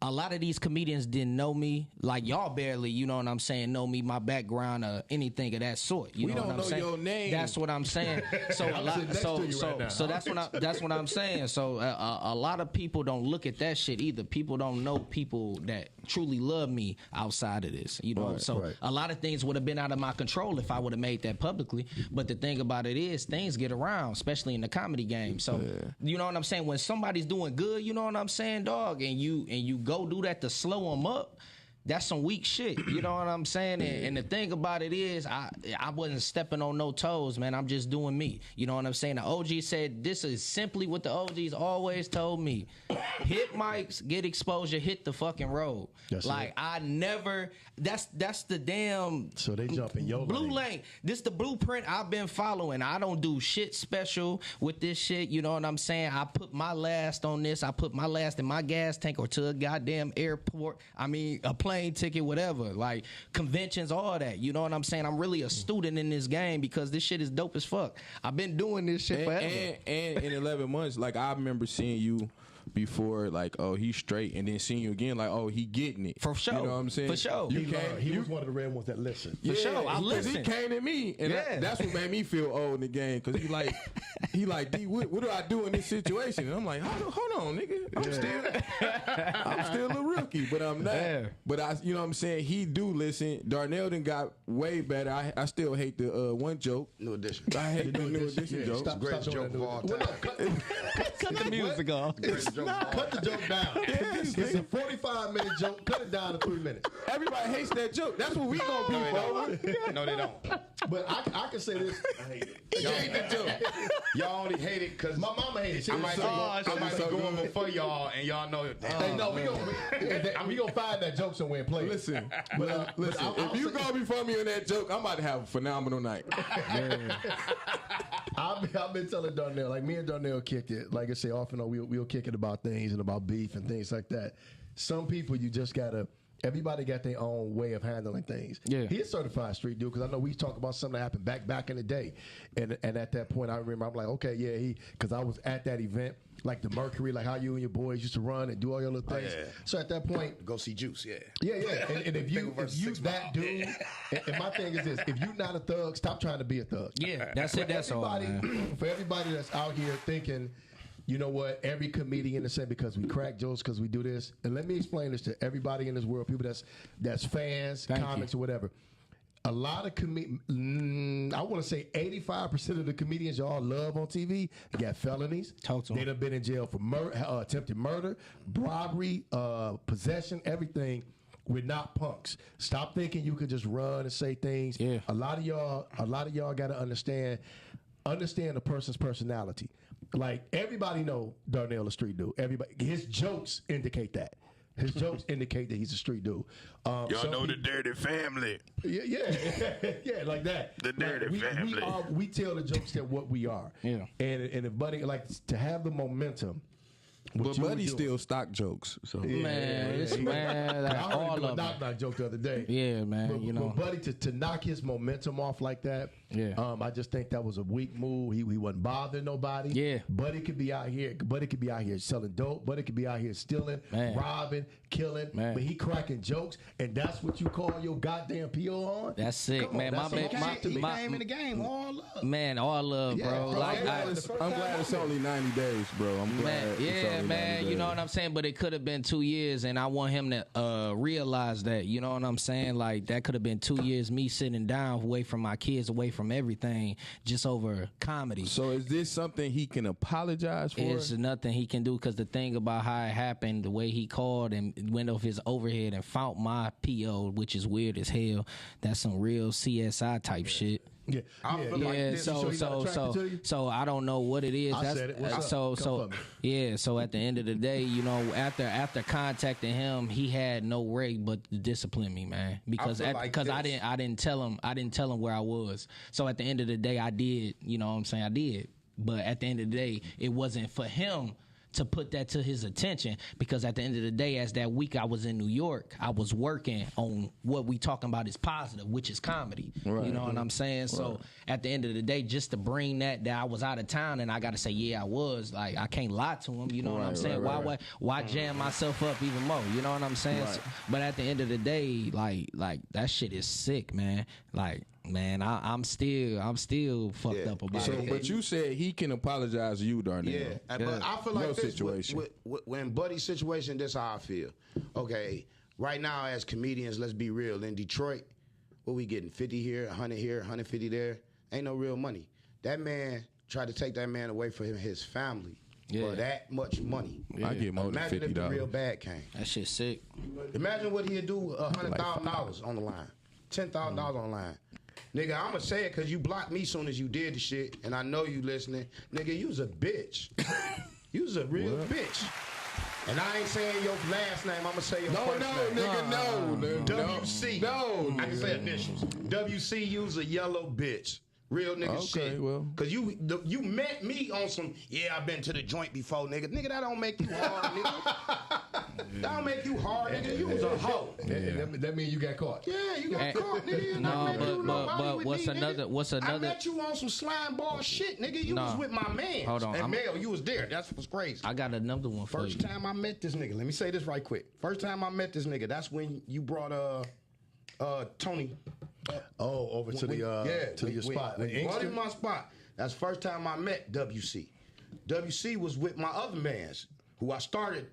a lot of these comedians didn't know me, like y'all barely, you know what I'm saying, know me, my background, or anything of that sort. You we know don't what I'm know saying? your name. That's what I'm saying. So that's what I'm saying. So a lot of people don't look at that shit either. People don't know people that truly love me outside of this. You know, a lot of things would have been out of my control if I would have made that publicly. But the thing about it is, things get around, especially in the comedy game. So you know what I'm saying? When somebody's doing good, you know what I'm saying, dog, and you go do that to slow them up, that's some weak shit. You know what I'm saying? And the thing about it is, I wasn't stepping on no toes, man. I'm just doing me. You know what I'm saying? The OG said this is simply what the OGs always told me: hit mics, get exposure, hit the fucking road. That's like it. I never. That's the damn. So they jump in your blue lane. This the blueprint I've been following. I don't do shit special with this shit. You know what I'm saying? I put my last on this. I put my last in my gas tank or to a goddamn airport. I mean, a plane ticket, whatever, like conventions, all that. You know what I'm saying? I'm really a student in this game because this shit is dope as fuck. I've been doing this shit forever. And in 11 months, like I remember seeing you before, like, oh, he's straight, and then seeing you again, like, oh, he getting it. For sure. You know what I'm saying? For sure. He was one of the rare ones that listened. For sure. I listened. He came to me, and that's what made me feel old in the game, because he like, D, what do I do in this situation? And I'm like, hold on, nigga. I'm still a rookie, but I'm not. Yeah. But you know what I'm saying? He do listen. Darnell done got way better. I still hate the one joke. New Edition. I hate the New Edition joke. Stop Greatest doing joke that. of all time. Cut the music off. joke. Cut the joke down. It's a 45-minute joke. Cut it down to 3 minutes. Everybody hates that joke. That's what we gonna be, bro. No, they don't. But I can say this. I hate it. Y'all hate that joke. Y'all only hate it because My mama hated it. She I was might, so- I might be going before y'all, and y'all know it. Hey, no, we gonna find that joke somewhere and play it. Listen, But, listen. I'll If you say- gonna be funny on that joke, I'm about to have a phenomenal night. I've been telling Darnell, like me and Darnell kick it. Like I say, often we'll kick it about things and about beef and things like that. Some people you just gotta. Everybody got their own way of handling things. Yeah. He's a certified street dude because I know we talk about something that happened back in the day, and at that point I remember I'm like, okay, yeah, because I was at that event, like the Mercury, like how you and your boys used to run and do all your little things. yeah. So at that point, Go see Juice, yeah. yeah. And if you versus 6 that Mile. dude, and my thing is this: if you're not a thug, stop trying to be a thug. Yeah, that's it. That's all, man. For everybody that's out here thinking, you know what, every comedian is saying because we crack jokes, because we do this. And let me explain this to everybody in this world, people that's fans, Thank comics, you. or whatever. A lot of I want to say 85% of the comedians y'all love on TV got felonies. Talk to 'em. They done been in jail for attempted murder, robbery, possession, everything. We're not punks. Stop thinking you could just run and say things. Yeah. A lot of y'all got to understand a person's personality. Like everybody know Darnell a street dude. Everybody, his jokes indicate that. His jokes indicate that he's a street dude. Y'all know the Dirty Family. Yeah, like that. The Dirty Family. We tell the jokes that what we are. Yeah. And if Buddy, like to have the momentum. what But you were Buddy doing. still stock jokes. So Man, it's man, like, I heard him all do a of them. knock joke the other day. Yeah, man, But, you know. but Buddy, to knock his momentum off like that, Yeah. I just think that was a weak move. He wasn't bothering nobody. Yeah. Buddy could be out here. Buddy could be out here selling dope. Buddy could be out here stealing, Man. robbing, killing. Man. But he cracking jokes, and that's what you call your goddamn PO on. That's sick, Come on, man. that's My, all ba- right to me. He came in the game, all up. man, all love, Yeah, bro. bro, Like, I'm glad I, it's- I'm glad it's only 90 days, bro. I'm glad. man, it's yeah, only man. 90 You know days. what I'm saying? But it could have been 2 years, and I want him to realize that. You know what I'm saying? Like that could have been 2 years me sitting down, away from my kids, away from everything, just over comedy. So is this something he can apologize for? It's nothing he can do because the thing about how it happened, the way he called and went off his overhead and found my PO, which is weird as hell. That's some real CSI type shit. Yeah, I feel like Yeah, this- so he's not attracted to you? so I don't know what it is. I said it. What's up? so Come so for me. yeah. So at the end of the day, you know, after contacting him, he had no way but to discipline me, man, because feel like I this. didn't tell him where I was. So at the end of the day, I did. You know what I'm saying? I did. But at the end of the day, it wasn't for him to put that to his attention, because at the end of the day, as that week I was in New York, I was working on what we talking about is positive, which is comedy. Right. You know what I'm saying? So at the end of the day, just to bring that I was out of town and I got to say, yeah, I was. Like, I can't lie to him. You know what I'm Right, saying? right. Why jam myself up even more? You know what I'm saying? Right. So- but at the end of the day, like that shit is sick, man. Like, man, I'm still fucked Yeah. up about So, it. but you said he can apologize to you, Darnell. Yeah, but I feel like Your this, situation. when Buddy's situation, this how I feel. Okay, right now as comedians, let's be real. In Detroit, what we getting? 50 here, 100 here, 150 there. Ain't no real money. That man tried to take that man away from his family for that much money. I get more than Imagine if the real $50. bad came. That shit sick. Imagine what he'd do $100,000 on the line, $10,000 on the line. Nigga, I'ma say it because you blocked me soon as you did the shit, and I know you listening. Nigga, you was a bitch. You was a real bitch. And I ain't saying your last name, I'ma say your first name. nigga, no. WC. No. I can say initials. WC, you was a yellow bitch. Real nigga Okay, shit. well. Cause you met me on some, yeah, I've been to the joint before, nigga. Nigga, that don't make you hard, nigga. That don't make you hard, nigga. You was a hoe. That means you got caught. Yeah, you got caught, nigga. No, I met you with nobody but with what's me, nigga. another- what's I another- met you on some slime ball shit, nigga. You No. was with my man. Hold on, And I'm- Mel, you was there. That's what's crazy. I got another one for First you. time I met this nigga, let me say this right quick. First time I met this nigga, that's when you brought Tony. Oh, over to the your spot. When in you brought Inkster? him my spot. That's the first time I met WC. WC was with my other mans who I started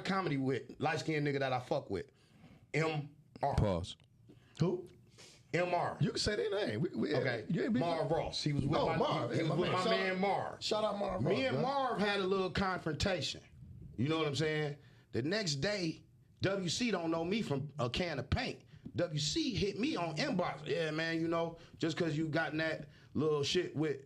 comedy with, light skinned nigga that I fuck with. MR. Pause. Who? MR. You can say their name. Okay, You ain't been- Marv Ross. He was with Oh, Marv. he Yeah, was my with man. my Shout man out- Marv. Shout out Marv Me Ross, and man. Marv had a little confrontation. You know what I'm saying? The next day, WC don't know me from a can of paint. WC hit me on inbox. Yeah, man, you know, just because you got in that little shit with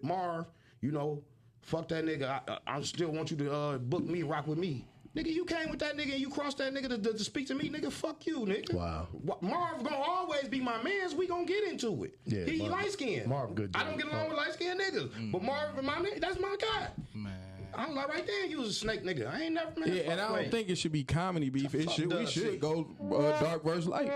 Marv, you know, fuck that nigga. I still want you to book me, rock with me. Nigga, you came with that nigga and you crossed that nigga to speak to me, nigga. Fuck you, nigga. Wow. Marv gonna always be my mans. We gonna get into it. Yeah, he light skinned. Marv good. I don't get along with light skinned niggas, but Marv, my nigga, that's my guy. Man. I'm like right there. You was a snake nigga. I ain't never man. Yeah, and I don't think it should be comedy beef. We Dusty. should go dark versus light.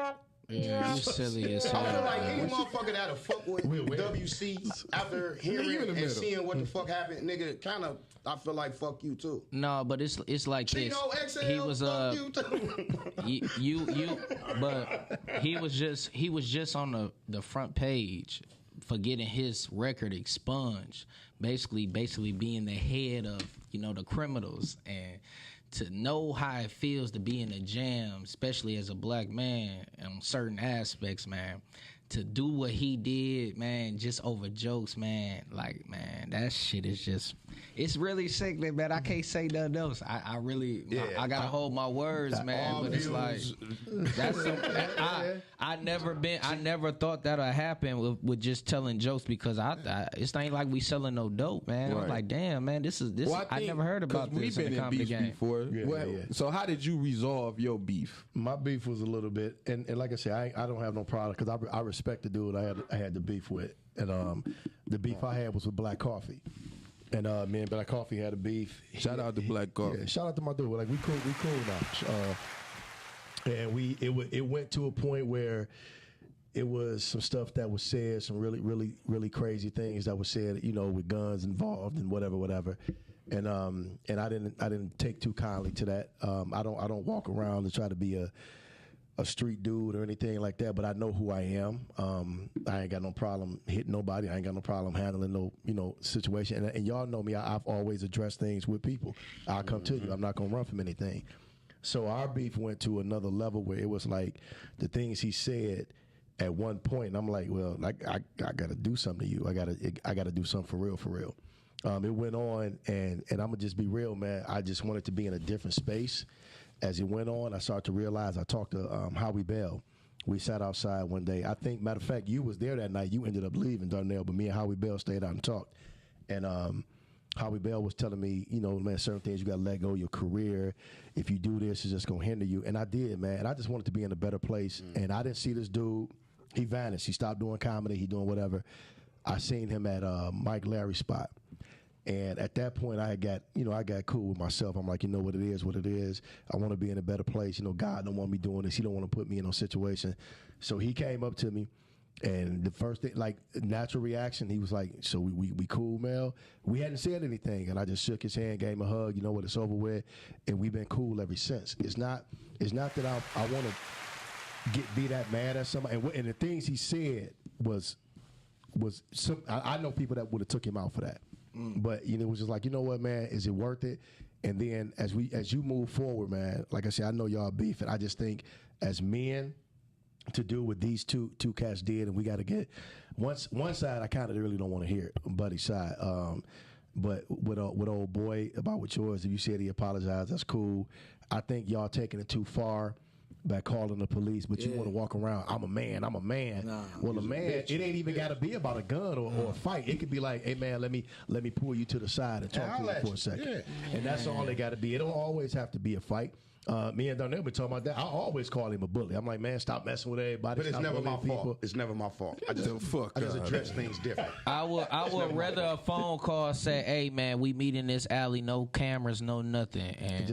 Yeah, you silly as I feel hell. like any motherfucker that'll fuck with WC after hearing and seeing what the fuck happened, nigga, kind of, I feel like fuck you too. No, but it's like this. Chino XL, He was fuck you too. but he was just on the front page for getting his record expunged, basically being the head of, you know, the criminals, and to know how it feels to be in a jam, especially as a black man on certain aspects, man, to do what he did, man, just over jokes, man, like, man, that shit is just, it's really sickening, man. I can't say nothing else. I really, I gotta hold my words, man, but it's like, that's I never thought that'd happen with just telling jokes, because it's ain't like we selling no dope, man. Right. I'm like, damn, man, this Well, I never heard about this we've in been the in comedy beef game. before. Yeah. So how did you resolve your beef? My beef was a little bit, and like I said, I don't have no problem because I respect the dude I had the beef with, and the beef I had was with Black Coffee, and me and Black Coffee had a beef. Shout out to Black Coffee. Yeah, shout out to my dude. Like we cool now, and it went to a point where it was some stuff that was said, some really crazy things that was said, you know, with guns involved and whatever. And I didn't take too kindly to that. I don't walk around and try to be a street dude or anything like that, but I know who I am. I ain't got no problem hitting nobody. I ain't got no problem handling no situation. And y'all know me. I've always addressed things with people. I'll come to you. I'm not gonna run from anything. So our beef went to another level where it was like the things he said at one point, and I'm like, well, I got to do something to you. I got to do something for real. It went on, and I'm gonna just be real, man. I just wanted to be in a different space. As it went on, I started to realize. I talked to Howie Bell. We sat outside one day. I think, matter of fact, you was there that night. You ended up leaving, Darnell, but me and Howie Bell stayed out and talked. And Howie Bell was telling me, you know, man, certain things you got to let go of your career. If you do this, it's just going to hinder you. And I did, man. And I just wanted to be in a better place. And I didn't see this dude. He vanished. He stopped doing comedy. He doing whatever. I seen him at Mike Larry's spot. And at that point, I got cool with myself. I'm like, you know what it is. I want to be in a better place. You know, God don't want me doing this. He don't want to put me in no situation. So he came up to me, and the first thing, like natural reaction, he was like, so we cool, Mel? We hadn't said anything, and I just shook his hand, gave him a hug. You know what, it's over with, and we've been cool ever since. It's not that I want to be that mad at somebody. And the things he said was some, I know people that would have took him out for that. But you know, it was just like, you know what, man, is it worth it? And then as you move forward, man, like I said, I know y'all beefing. I just think as men, to do what these two cats did, and we got to get one side. I kind of really don't want to hear it, Buddy's side. But with old boy about what yours, if you said he apologized, that's cool. I think y'all taking it too far by calling the police, but you want to walk around, I'm a man. Nah, well, a man, it ain't even got to be about a gun or a fight. It could be like, hey, man, let me pull you to the side and talk to you for a second. Yeah. And that's all they got to be. It don't always have to be a fight. Me and Darnell been talking about that. I always call him a bully. I'm like, man, stop messing with everybody. But it's never my fault. It's never my fault. I just address things different. I would rather a phone call say, "Hey man, we meet in this alley, no cameras, no nothing," and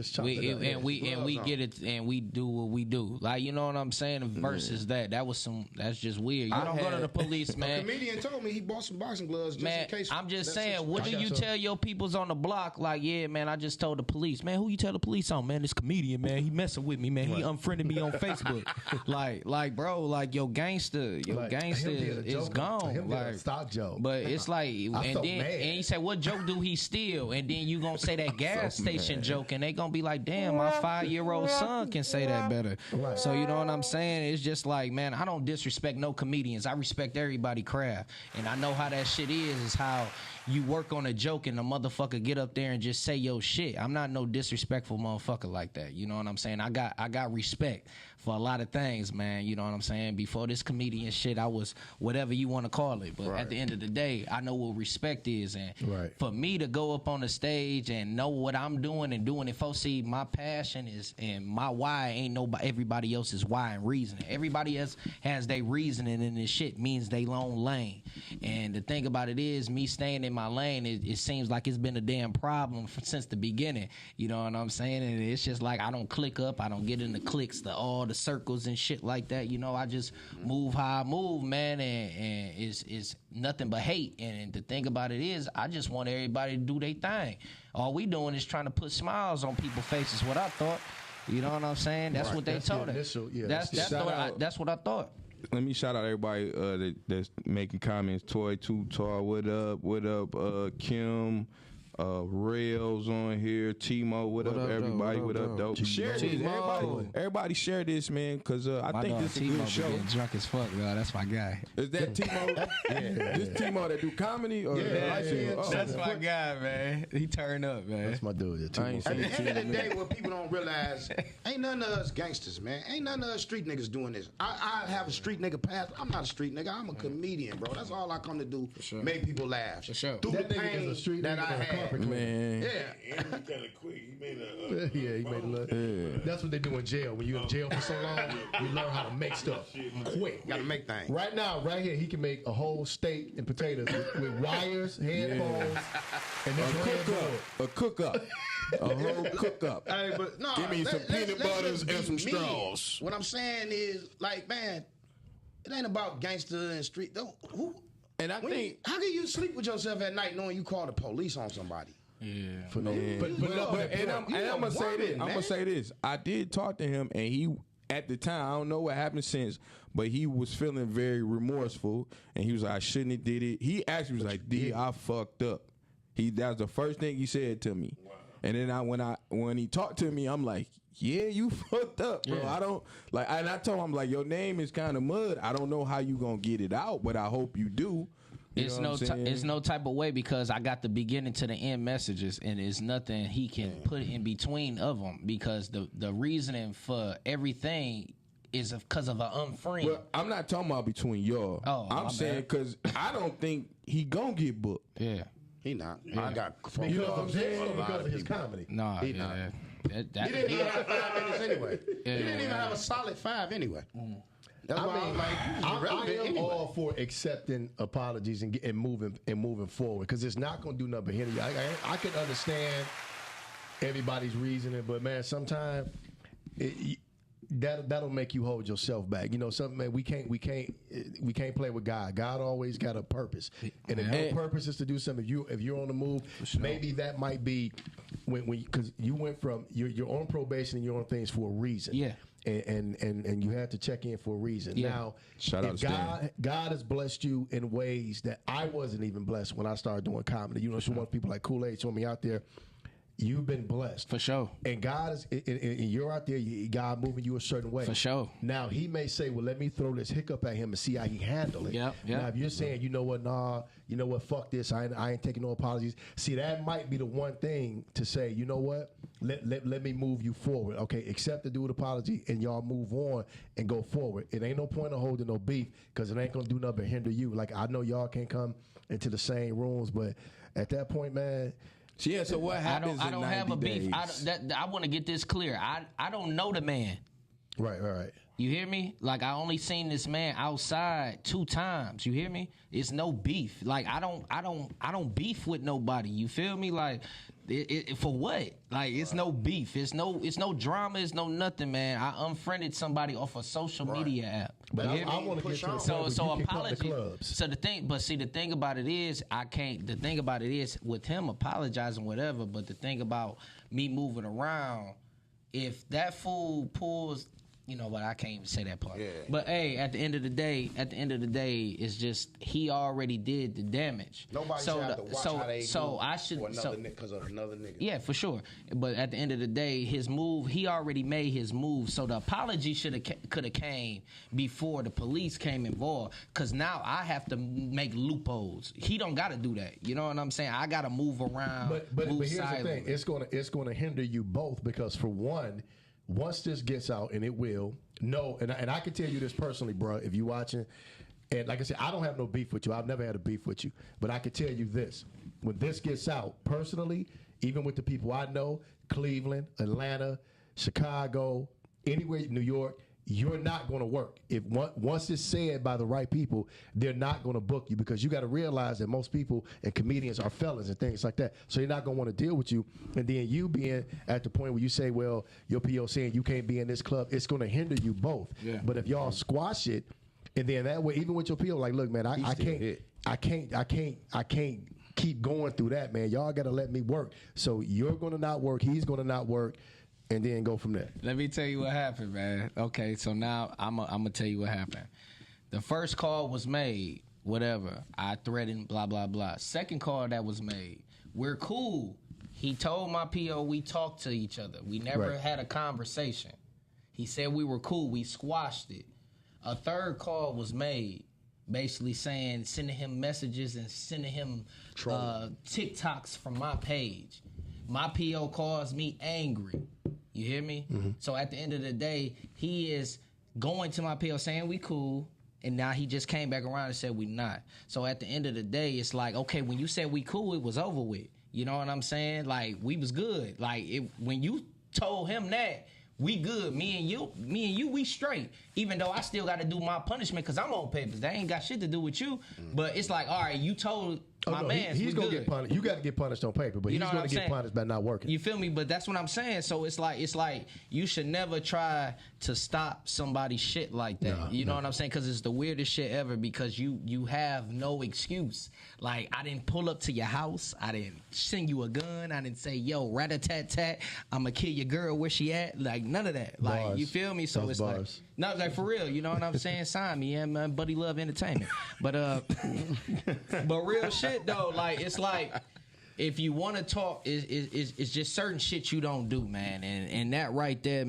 we get it and we do what we do. Like, you know what I'm saying? Versus that's just weird. You don't go to the police, man. A comedian told me he bought some boxing gloves just man, in case. I'm just saying, what do you tell your peoples on the block? Like, yeah, man, I just told the police. Man, who you tell the police on? Man, this comedian, man, he messing with me, man. He unfriended me on Facebook. like, bro, like your gangster is gone. Like, stock joke. But it's like, and you say, what joke do he steal? And then you gonna say that gas station joke, and they gonna be like, damn, my 5-year-old son can say that better. Right. So you know what I'm saying? It's just like, man, I don't disrespect no comedians. I respect everybody craft, and I know how that shit is how you work on a joke and the motherfucker get up there and just say your shit. I'm not no disrespectful motherfucker like that. You know what I'm saying? I got respect for a lot of things, man. You know what I'm saying? Before this comedian shit, I was whatever you want to call it. But at the end of the day, I know what respect is. And for me to go up on the stage and know what I'm doing and doing it for, see, my passion is and my why ain't everybody else's why and reasoning. Everybody else has their reasoning, and this shit means they long lane. And the thing about it is, me staying in my lane, it seems like it's been a damn problem since the beginning. You know what I'm saying? And it's just like I don't click up, I don't get in the cliques, all the circles and shit like that. You know, I just move how I move, man, and it's nothing but hate. And the thing about it is, I just want everybody to do their thing. All we doing is trying to put smiles on people's faces. What I thought. You know what I'm saying? That's what they told us. That's what I thought. Let me shout out everybody that's making comments. Toy Tutar, what up? What up? Kim, Rails on here. Timo, what up? Everybody, what up? Dope. Share this, everybody share this, man, because I think this is a good show. Getting drunk as fuck, bro. That's my guy. Is that Timo? This Timo that do comedy? Or that's my guy, man. He turned up, man. That's my dude. Timo. At the end of the day, what people don't realize, ain't none of us gangsters, man. Ain't none of us street niggas doing this. I have a street nigga past. I'm not a street nigga. I'm a comedian, bro. That's all I come to do. Make people laugh. For sure. Through That the nigga is pain a street that nigga I and a had. carpet cleaner. Man. Yeah. And he kind of quick. He made a Yeah, he made a little. That's what they do in jail. When you're in jail for so long, you learn how to make stuff quick. Gotta make things. Right now, right here, he can make a whole steak and potatoes with wires, headphones, and then A cook up. A whole cook up. Hey, but no, Give me some peanut butters just and some be me. straws. What I'm saying is, like, man, it ain't about gangster and street. Who? And I think How can you sleep with yourself at night knowing you call the police on somebody? For no, but I'm gonna say this. I'm gonna say this. I did talk to him, and he at the time, I don't know what happened since, but he was feeling very remorseful, and he was like, "I shouldn't have did it." He actually was like, "D, I fucked up." That was the first thing he said to me, and then when he talked to me, I'm like, "Yeah, you fucked up, bro. I don't like." And I told him, like, "Your name is kind of mud. I don't know how you gonna get it out, but I hope you do." It's no type of way, because I got the beginning to the end messages, and there's nothing he can put in between of them, because the reasoning for everything is because of an unfriend. Well, I'm not talking about between y'all. Oh, I'm saying because I don't think he gonna get booked. Yeah. He not. I got you know what I'm saying? Because of his comedy. No, He yeah. not. He didn't even have 5 minutes anyway. He didn't even have a solid 5 anyway. That's why I'm like, I am anyway. all for accepting apologies and moving forward, because it's not going to do nothing but hinder you. I can understand everybody's reasoning, but man, sometimes that'll make you hold yourself back. You know, something, man. We can't play with God. God always got a purpose, and if your purpose is to do something, if you're on the move, maybe that might be when because you went from you're on probation and you're on things for a reason. Yeah. And you had to check in for a reason. Yeah. Now, Shout out if to Stan. God has blessed you in ways that I wasn't even blessed when I started doing comedy. You know, so want people like Kool-Aid showing me out there. You've been blessed. For sure. And God is, and you're out there, God moving you a certain way. For sure. Now, he may say, well, let me throw this hiccup at him and see how he handle it. Yep. Now, if you're saying, you know what, fuck this, I ain't taking no apologies. See, that might be the one thing to say, you know what, let me move you forward. Okay, accept the dude apology and y'all move on and go forward. It ain't no point of holding no beef, because it ain't going to do nothing but hinder you. Like, I know y'all can't come into the same rooms, but at that point, man... Yeah, so what happens I don't in 90 have a beef. days? I want to get this clear. I don't know the man. Right. You hear me? Like, I only seen this man outside 2 times. You hear me? It's no beef. Like, I don't beef with nobody. You feel me? Like, for what? Like, it's no beef. It's no drama. It's no nothing, man. I unfriended somebody off a social media app. But You hear I me? want to get to the So point where you can come to apology. clubs. So the thing about it is, I can't. The thing about it is, with him apologizing, whatever. But the thing about me moving around, if that fool pulls You know what? I can't even say that part. Yeah. But hey, at the end of the day, it's just he already did the damage. Nobody should have to watch how they move because of another nigga. Yeah, for sure. But at the end of the day, his move, he already made his move. So the apology could have came before the police came involved. Cause now I have to make loopholes. He don't got to do that. You know what I'm saying? I got to move around. But move here's silently. the thing. It's gonna hinder you both because for one, once this gets out, and it will, and I can tell you this personally, bro, if you watching, and like I said, I don't have no beef with you. I've never had a beef with you. But I can tell you this. When this gets out, personally, even with the people I know, Cleveland, Atlanta, Chicago, anywhere, New York, you're not going to work. If once it's said by the right people, they're not going to book you because you got to realize that most people and comedians are felons and things like that. So they're not going to want to deal with you. And then you being at the point where you say, well, your PO saying you can't be in this club, it's going to hinder you both. Yeah. But if y'all squash it, and then that way, even with your PO, like, look, man, I can't keep going through that, man. Y'all got to let me work. So you're going to not work. He's going to not work. And then go from there. Let me tell you what happened, man. Okay, so now I'm gonna tell you what happened. The first call was made, whatever. I threatened, blah, blah, blah. Second call that was made, we're cool. He told my PO we talked to each other. We never had a conversation. He said we were cool. We squashed it. A third call was made, basically saying, sending him messages and sending him TikToks from my page. My PO calls me angry. You hear me? Mm-hmm. So at the end of the day, he is going to my PO saying we cool, and now he just came back around and said we not. So at the end of the day, it's like, okay, when you said we cool, it was over with. You know what I'm saying? Like, we was good. Like, when you told him that, we good. Me and you, we straight. Even though I still got to do my punishment because I'm on papers. That ain't got shit to do with you. But it's like, all right, you told my man. He's going to get punished. You got to get punished on paper, but he's going to get punished by not working. You feel me? But that's what I'm saying. So it's like you should never try to stop somebody's shit like that. You know what I'm saying? Because it's the weirdest shit ever because you have no excuse. Like, I didn't pull up to your house. I didn't send you a gun. I didn't say, yo, rat-a-tat-tat, I'm going to kill your girl. Where she at? Like, none of that. Like, bars. You feel me? So it's like, no, like, for real. You know what I'm saying? Sign me, yeah, man. Buddy Love Entertainment. But real shit, though, like, it's like, if you want to talk, it's just certain shit you don't do, man. And that right there, man.